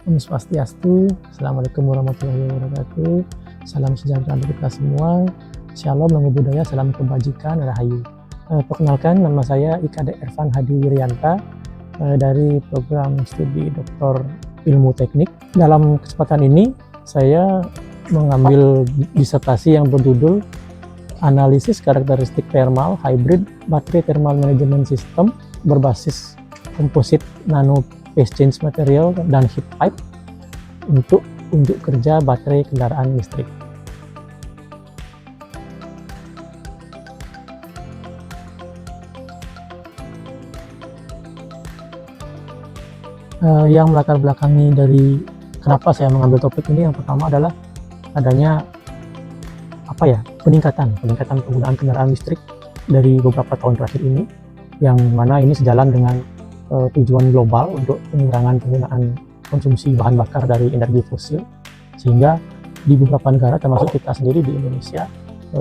Om Swastiastu, Assalamualaikum warahmatullahi wabarakatuh. Salam sejahtera untuk kita semua. Shalom, namo buddhaya, salam kebajikan, rahayu. Perkenalkan, nama saya IKD Ervan Hadi Wiryanta dari program studi Doktor Ilmu Teknik. Dalam kesempatan ini, saya mengambil disertasi yang berjudul Analisis Karakteristik Thermal Hybrid Battery Thermal Management System berbasis komposit nano phase change material dan heat pipe untuk unjuk kerja baterai kendaraan listrik. Yang melatar belakangi dari kenapa saya mengambil topik ini, yang pertama adalah adanya peningkatan penggunaan kendaraan listrik dari beberapa tahun terakhir ini, yang mana ini sejalan dengan tujuan global untuk pengurangan penggunaan konsumsi bahan bakar dari energi fosil, sehingga di beberapa negara termasuk kita sendiri di Indonesia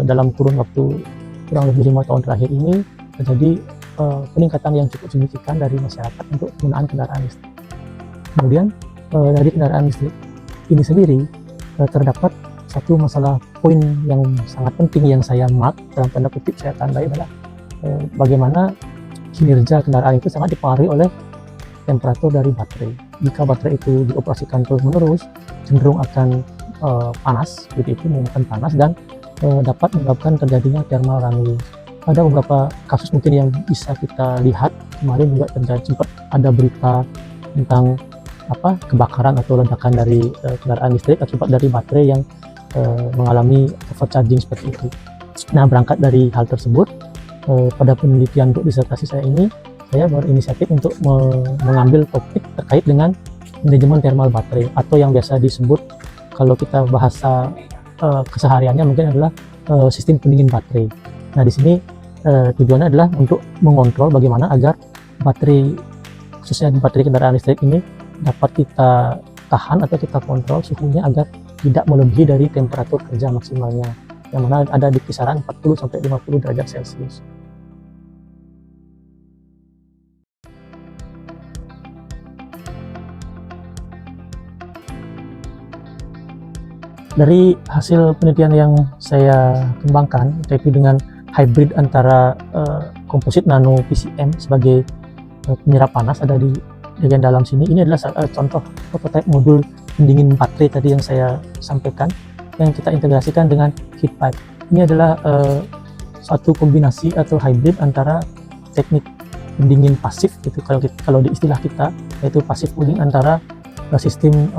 dalam kurun waktu kurang lebih 5 tahun terakhir ini terjadi peningkatan yang cukup signifikan dari masyarakat untuk penggunaan kendaraan listrik. Kemudian dari kendaraan listrik ini sendiri terdapat satu masalah poin yang sangat penting yang saya mark, dalam tanda kutip saya tandai, adalah bagaimana kinerja kendaraan itu sangat dipengaruhi oleh temperatur dari baterai. Jika baterai itu dioperasikan terus-menerus, cenderung akan panas, menggunakan panas, dan dapat menyebabkan terjadinya thermal runaway. Ada beberapa kasus mungkin yang bisa kita lihat. Kemarin juga terjadi, sempat ada berita tentang kebakaran atau ledakan dari kendaraan listrik akibat dari baterai yang mengalami overcharging seperti itu. Nah, berangkat dari hal tersebut, pada penelitian untuk disertasi saya ini, saya berinisiatif untuk mengambil topik terkait dengan manajemen thermal baterai, atau yang biasa disebut, kalau kita bahasa kesehariannya mungkin adalah sistem pendingin baterai. Nah, di sini tujuannya adalah untuk mengontrol bagaimana agar baterai, khususnya baterai kendaraan listrik ini, dapat kita tahan atau kita kontrol suhunya agar tidak melebihi dari temperatur kerja maksimalnya, yang mana ada di kisaran 40-50 derajat Celcius. Dari hasil penelitian yang saya kembangkan, yaitu dengan hybrid antara komposit nano PCM sebagai penyerap panas ada di bagian dalam sini. Ini adalah contoh prototipe modul pendingin baterai tadi yang saya sampaikan, yang kita integrasikan dengan heat pipe. Ini adalah suatu kombinasi atau hybrid antara teknik pendingin pasif, kalau di istilah kita, yaitu passive cooling, antara sistem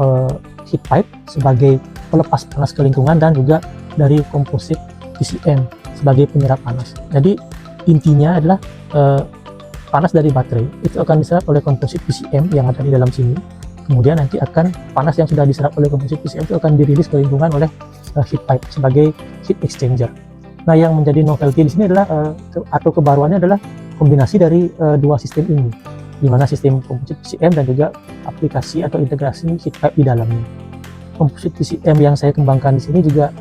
heat pipe sebagai pelepas panas ke lingkungan dan juga dari komposit PCM sebagai penyerap panas. Jadi intinya adalah panas dari baterai itu akan diserap oleh komposit PCM yang ada di dalam sini. Kemudian nanti akan panas yang sudah diserap oleh komposit PCM itu akan dirilis ke lingkungan oleh heat pipe sebagai heat exchanger. Nah, yang menjadi novelty di sini adalah atau kebaruannya adalah kombinasi dari dua sistem ini, di mana sistem komposit PCM dan juga aplikasi atau integrasi heat pipe di dalamnya. Komposit PCM yang saya kembangkan di sini juga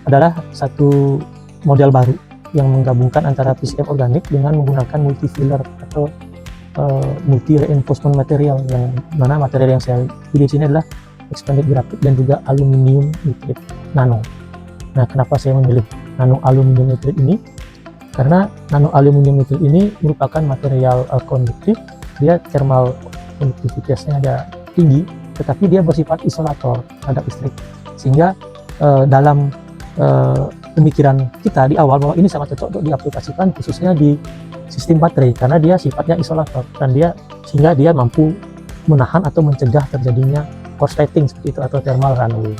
adalah satu model baru yang menggabungkan antara PCM organik dengan menggunakan multi filler atau multi reinforcement material, yang mana material yang saya pilih di sini adalah expanded graphite dan juga aluminium nitride nano. Nah, kenapa saya memilih nano aluminium nitride ini? Karena nano aluminium nitride ini merupakan material konduktif, dia thermal konduktivitasnya ada tinggi, tetapi dia bersifat isolator terhadap listrik, sehingga dalam pemikiran kita di awal bahwa ini sangat cocok untuk diaplikasikan khususnya di sistem baterai, karena dia sifatnya isolator dan sehingga dia mampu menahan atau mencegah terjadinya korsleting seperti itu atau thermal runaway.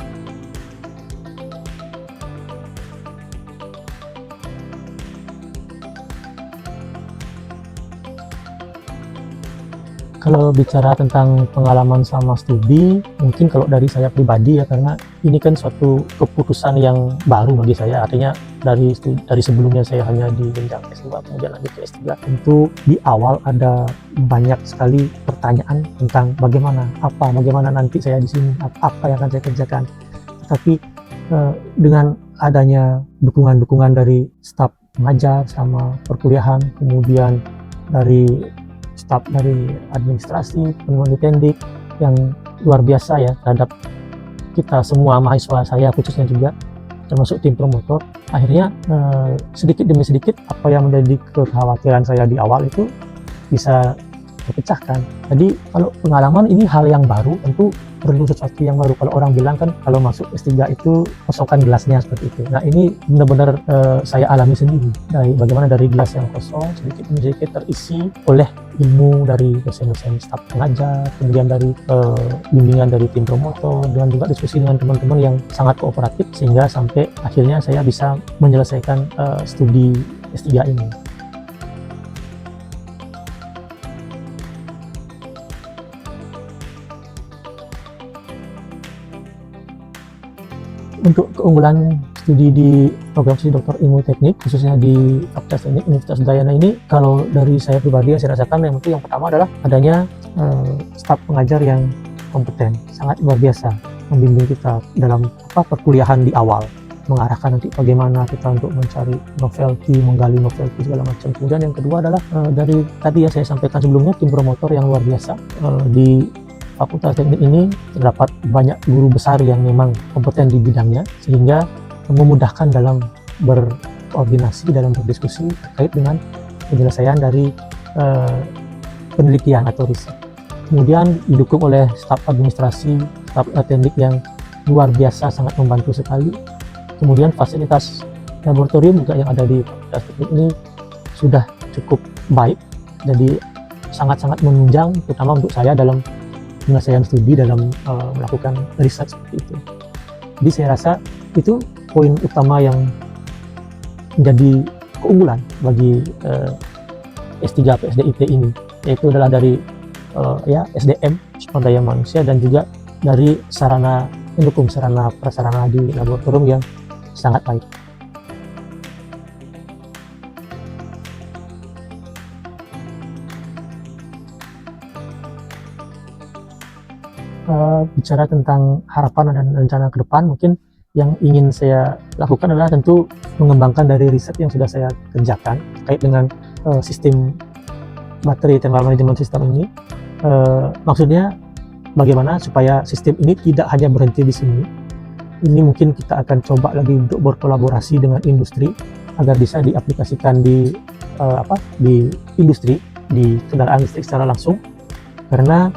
Kalau bicara tentang pengalaman sama studi, mungkin kalau dari saya pribadi ya, karena ini kan suatu keputusan yang baru bagi saya, artinya dari sebelumnya saya hanya di jenjang S2 kemudian lanjut ke S3, tentu di awal ada banyak sekali pertanyaan tentang bagaimana nanti saya di sini, apa yang akan saya kerjakan. Tapi dengan adanya dukungan dari staf pengajar sama perkuliahan, kemudian dari staf dari administrasi, pengembangan pendidik, yang luar biasa ya terhadap kita semua mahasiswa, saya khususnya juga termasuk tim promotor. Akhirnya sedikit demi sedikit apa yang menjadi kekhawatiran saya di awal itu bisa terpecahkan. Jadi kalau pengalaman ini hal yang baru, tentu perlu sesuatu yang baru. Kalau orang bilang kan kalau masuk S3 itu kosongkan gelasnya, seperti itu. Nah ini benar-benar saya alami sendiri. Bagaimana dari gelas yang kosong sedikit demi sedikit terisi oleh ilmu dari dosen-dosen staf pengajar, kemudian dari bimbingan dari tim promotor, dan juga diskusi dengan teman-teman yang sangat kooperatif, sehingga sampai akhirnya saya bisa menyelesaikan studi S3 ini. Untuk keunggulan studi di program studi doktor ilmu teknik, khususnya di Fakultas Teknik Universitas Udayana ini, kalau dari saya pribadi yang saya rasakan, yang pertama adalah adanya staf pengajar yang kompeten, sangat luar biasa membimbing kita dalam perkuliahan di awal, mengarahkan nanti bagaimana kita untuk mencari novelty, menggali novelty segala macam. Kemudian yang kedua adalah dari tadi yang saya sampaikan sebelumnya, tim promotor yang luar biasa. Di Fakultas Teknik ini terdapat banyak guru besar yang memang kompeten di bidangnya, sehingga memudahkan dalam berkoordinasi, dalam berdiskusi terkait dengan penyelesaian dari penelitian atau riset. Kemudian didukung oleh staf administrasi, staf teknik yang luar biasa, sangat membantu sekali. Kemudian fasilitas laboratorium juga yang ada di Fakultas Teknik ini sudah cukup baik, jadi sangat-sangat menunjang, terutama untuk saya dalam penyelesaian studi, dalam melakukan riset seperti itu. Jadi saya rasa itu poin utama yang menjadi keunggulan bagi S3 PSDIT ini, yaitu adalah dari SDM, sumber daya manusia, dan juga dari sarana pendukung, sarana prasarana di laboratorium yang sangat baik. Bicara tentang harapan dan rencana ke depan, mungkin yang ingin saya lakukan adalah tentu mengembangkan dari riset yang sudah saya kerjakan terkait dengan sistem baterai thermal management system ini. Maksudnya bagaimana supaya sistem ini tidak hanya berhenti di sini. Ini mungkin kita akan coba lagi untuk berkolaborasi dengan industri agar bisa diaplikasikan di industri, di kendaraan listrik secara langsung, karena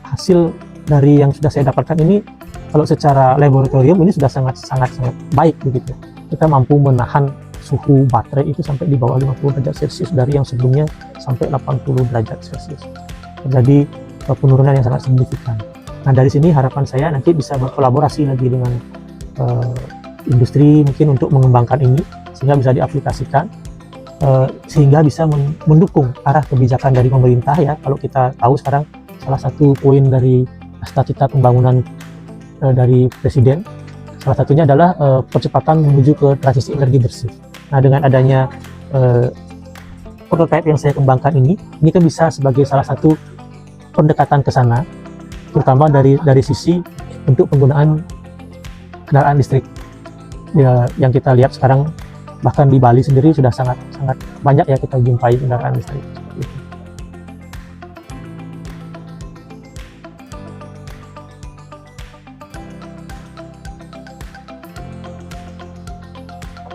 hasil dari yang sudah saya dapatkan ini, kalau secara laboratorium ini sudah sangat baik begitu. Kita mampu menahan suhu baterai itu sampai di bawah 50 derajat Celcius dari yang sebelumnya sampai 80 derajat Celcius. Terjadi penurunan yang sangat signifikan. Nah dari sini harapan saya nanti bisa berkolaborasi lagi dengan industri mungkin untuk mengembangkan ini sehingga bisa diaplikasikan, sehingga bisa mendukung arah kebijakan dari pemerintah ya. Kalau kita tahu sekarang salah satu poin dari cita-cita pembangunan dari Presiden, salah satunya adalah percepatan menuju ke transisi energi bersih. Nah dengan adanya prototipe yang saya kembangkan ini kan bisa sebagai salah satu pendekatan ke sana, terutama dari sisi untuk penggunaan kendaraan listrik ya, yang kita lihat sekarang bahkan di Bali sendiri sudah sangat banyak ya kita jumpai kendaraan listrik seperti itu.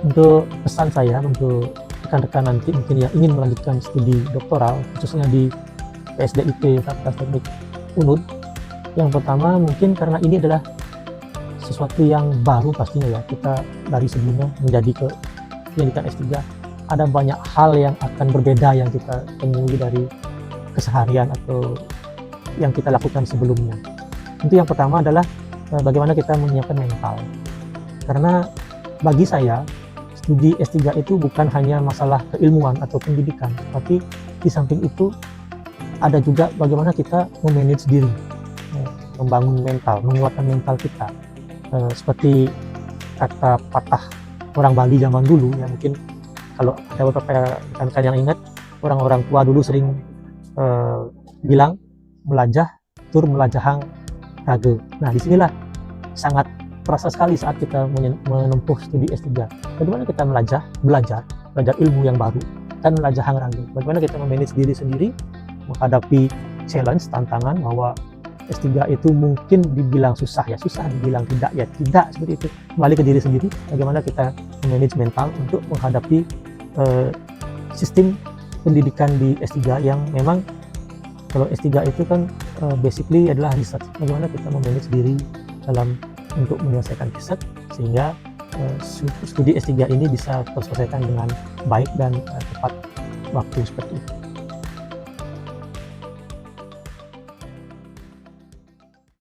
Untuk pesan saya untuk rekan-rekan nanti mungkin yang ingin melanjutkan studi doktoral khususnya di PSDIT Fakultas Teknik UNUD, yang pertama mungkin karena ini adalah sesuatu yang baru pastinya ya, kita dari sebelumnya menjadi ke pendidikan S3 ada banyak hal yang akan berbeda yang kita temui dari keseharian atau yang kita lakukan sebelumnya. Itu yang pertama adalah bagaimana kita menyiapkan mental, karena bagi saya studi S3 itu bukan hanya masalah keilmuan atau pendidikan, tapi di samping itu ada juga bagaimana kita memanage diri, membangun mental, menguatkan mental kita. Seperti kata patah orang Bali zaman dulu ya, mungkin kalau ada beberapa rekan-rekan yang ingat, orang-orang tua dulu sering bilang melajah tur melajahang raga. Nah disinilah sangat terasa sekali saat kita menempuh studi S3. Bagaimana kita belajar ilmu yang baru dan melajahang raga. Bagaimana kita memanage diri sendiri menghadapi challenge, tantangan bahwa S3 itu mungkin dibilang susah ya susah, dibilang tidak ya tidak, seperti itu. Kembali ke diri sendiri, bagaimana kita memanage mental untuk menghadapi sistem pendidikan di S3 yang memang kalau S3 itu kan basically adalah research. Bagaimana kita memanage diri dalam untuk menyelesaikan riset sehingga studi S3 ini bisa terselesaikan dengan baik dan tepat waktu seperti itu.